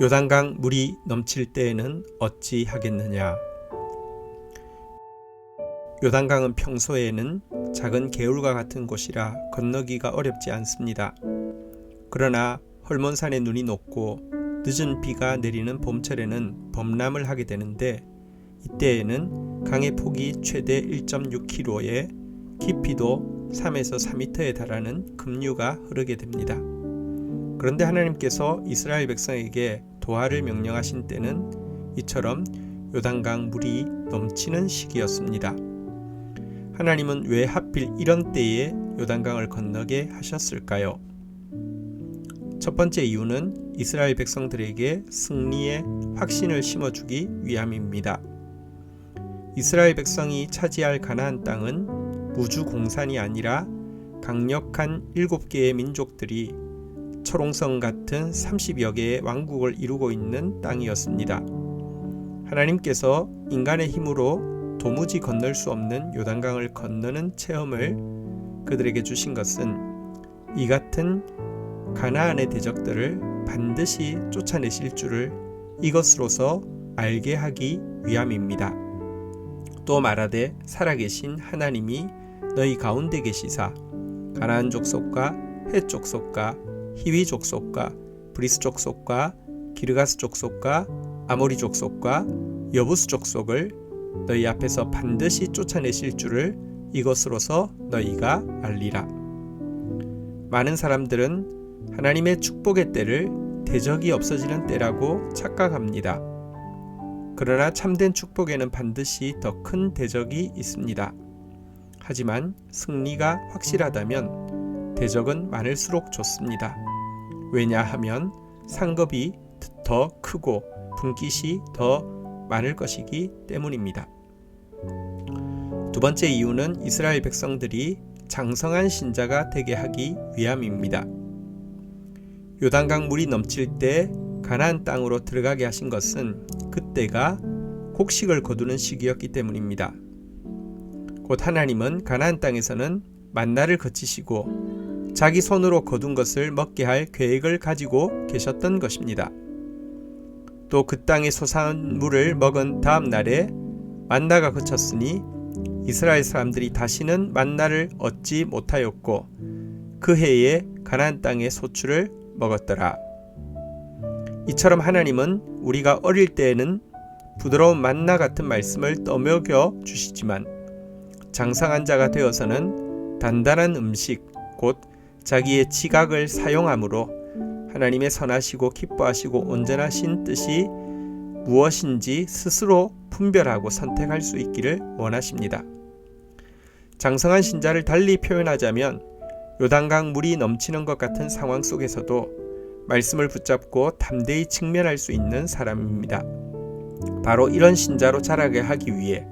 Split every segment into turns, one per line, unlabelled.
요단강 물이 넘칠 때에는 어찌 하겠느냐. 요단강은 평소에는 작은 개울과 같은 곳이라 건너기가 어렵지 않습니다. 그러나 헐몬산에 눈이 녹고 늦은 비가 내리는 봄철에는 범람을 하게 되는데, 이때에는 강의 폭이 최대 1.6km에 깊이도 3에서 4m에 달하는 급류가 흐르게 됩니다. 그런데 하나님께서 이스라엘 백성에게 도하를 명령하신 때는 이처럼 요단강 물이 넘치는 시기였습니다. 하나님은 왜 하필 이런 때에 요단강을 건너게 하셨을까요? 첫 번째 이유는 이스라엘 백성들에게 승리의 확신을 심어주기 위함입니다. 이스라엘 백성이 차지할 가나안 땅은 무주공산이 아니라 강력한 7개의 민족들이 철옹성 같은 30여 개의 왕국을 이루고 있는 땅이었습니다. 하나님께서 인간의 힘으로 도무지 건널 수 없는 요단강을 건너는 체험을 그들에게 주신 것은 이 같은 가나안의 대적들을 반드시 쫓아내실 줄을 이것으로서 알게 하기 위함입니다. 또 말하되 살아계신 하나님이 너희 가운데 계시사 가나안 족속과 헷 족속과 히위 족속과 브리스 족속과 기르가스 족속과 아모리 족속과 여부스 족속을 너희 앞에서 반드시 쫓아내실 줄을 이것으로서 너희가 알리라. 많은 사람들은 하나님의 축복의 때를 대적이 없어지는 때라고 착각합니다. 그러나 참된 축복에는 반드시 더 큰 대적이 있습니다. 하지만 승리가 확실하다면 대적은 많을수록 좋습니다. 왜냐하면 상급이 더 크고 분깃이 더 많을 것이기 때문입니다. 두 번째 이유는 이스라엘 백성들이 장성한 신자가 되게 하기 위함입니다. 요단강 물이 넘칠 때 가나안 땅으로 들어가게 하신 것은 그때가 곡식을 거두는 시기였기 때문입니다. 곧 하나님은 가나안 땅에서는 만나를 거치시고 자기 손으로 거둔 것을 먹게 할 계획을 가지고 계셨던 것입니다. 또 그 땅의 소산물을 먹은 다음 날에 만나가 그쳤으니 이스라엘 사람들이 다시는 만나를 얻지 못하였고 그 해에 가나안 땅의 소출을 먹었더라. 이처럼 하나님은 우리가 어릴 때에는 부드러운 만나 같은 말씀을 떠먹여 주시지만 장성한 자가 되어서는 단단한 음식 곧 자기의 지각을 사용함으로 하나님의 선하시고 기뻐하시고 온전하신 뜻이 무엇인지 스스로 분별하고 선택할 수 있기를 원하십니다. 장성한 신자를 달리 표현하자면 요단강 물이 넘치는 것 같은 상황 속에서도 말씀을 붙잡고 담대히 직면할 수 있는 사람입니다. 바로 이런 신자로 자라게 하기 위해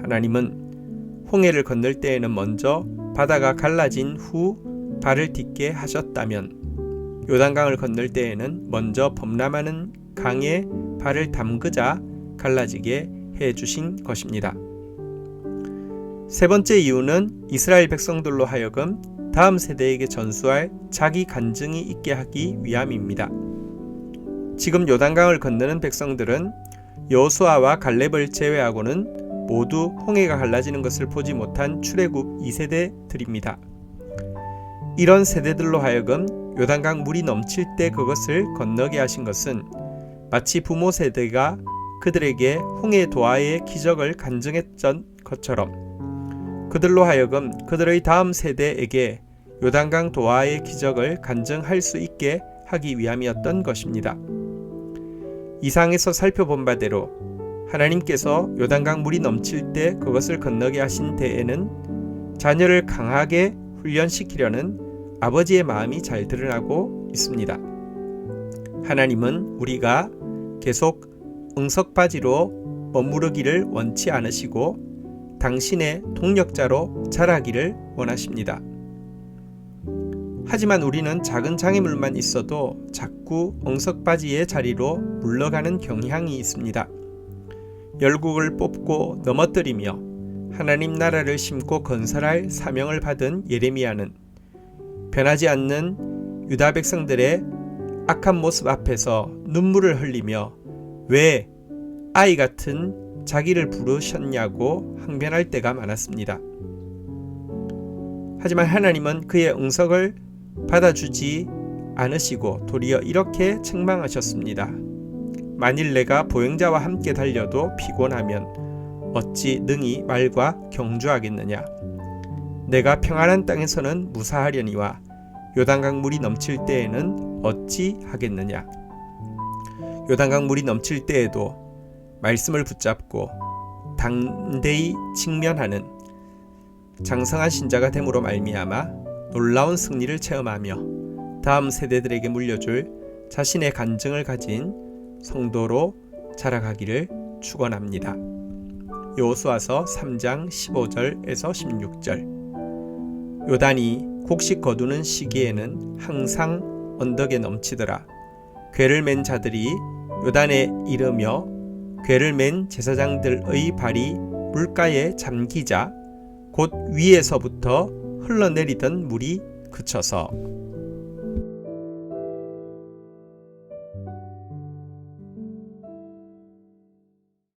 하나님은 홍해를 건널 때에는 먼저 바다가 갈라진 후 발을 딛게 하셨다면 요단강을 건널 때에는 먼저 범람하는 강에 발을 담그자 갈라지게 해주신 것입니다. 세 번째 이유는 이스라엘 백성들로 하여금 다음 세대에게 전수할 자기 간증이 있게 하기 위함입니다. 지금 요단강을 건너는 백성들은 여호수아와 갈렙을 제외하고는 모두 홍해가 갈라지는 것을 보지 못한 출애굽 2세대들입니다. 이런 세대들로 하여금 요단강 물이 넘칠 때 그것을 건너게 하신 것은 마치 부모 세대가 그들에게 홍해 도하의 기적을 간증했던 것처럼 그들로 하여금 그들의 다음 세대에게 요단강 도하의 기적을 간증할 수 있게 하기 위함이었던 것입니다. 이상에서 살펴본 바대로 하나님께서 요단강 물이 넘칠 때 그것을 건너게 하신 때에는 자녀를 강하게 훈련시키려는 아버지의 마음이 잘 드러나고 있습니다. 하나님은 우리가 계속 응석바지로 머무르기를 원치 않으시고 당신의 동력자로 자라기를 원하십니다. 하지만 우리는 작은 장애물만 있어도 자꾸 엉석바지의 자리로 물러가는 경향이 있습니다. 열국을 뽑고 넘어뜨리며 하나님 나라를 심고 건설할 사명을 받은 예레미야는 변하지 않는 유다 백성들의 악한 모습 앞에서 눈물을 흘리며 왜 아이 같은 자기를 부르셨냐고 항변할 때가 많았습니다. 하지만 하나님은 그의 응석을 받아주지 않으시고 도리어 이렇게 책망하셨습니다. 만일 내가 보행자와 함께 달려도 피곤하면 어찌 능히 말과 경주하겠느냐. 내가 평안한 땅에서는 무사하려니와 요단강 물이 넘칠 때에는 어찌 하겠느냐. 요단강 물이 넘칠 때에도 말씀을 붙잡고 당대히 직면하는 장성한 신자가 됨으로 말미암아 놀라운 승리를 체험하며 다음 세대들에게 물려줄 자신의 간증을 가진 성도로 자라가기를 축원합니다. 여호수아서 3장 15절에서 16절. 요단이 곡식 거두는 시기에는 항상 언덕에 넘치더라. 궤를 맨 자들이 요단에 이르며 궤를 맨 제사장들의 발이 물가에 잠기자 곧 위에서부터 흘러내리던 물이 그쳐서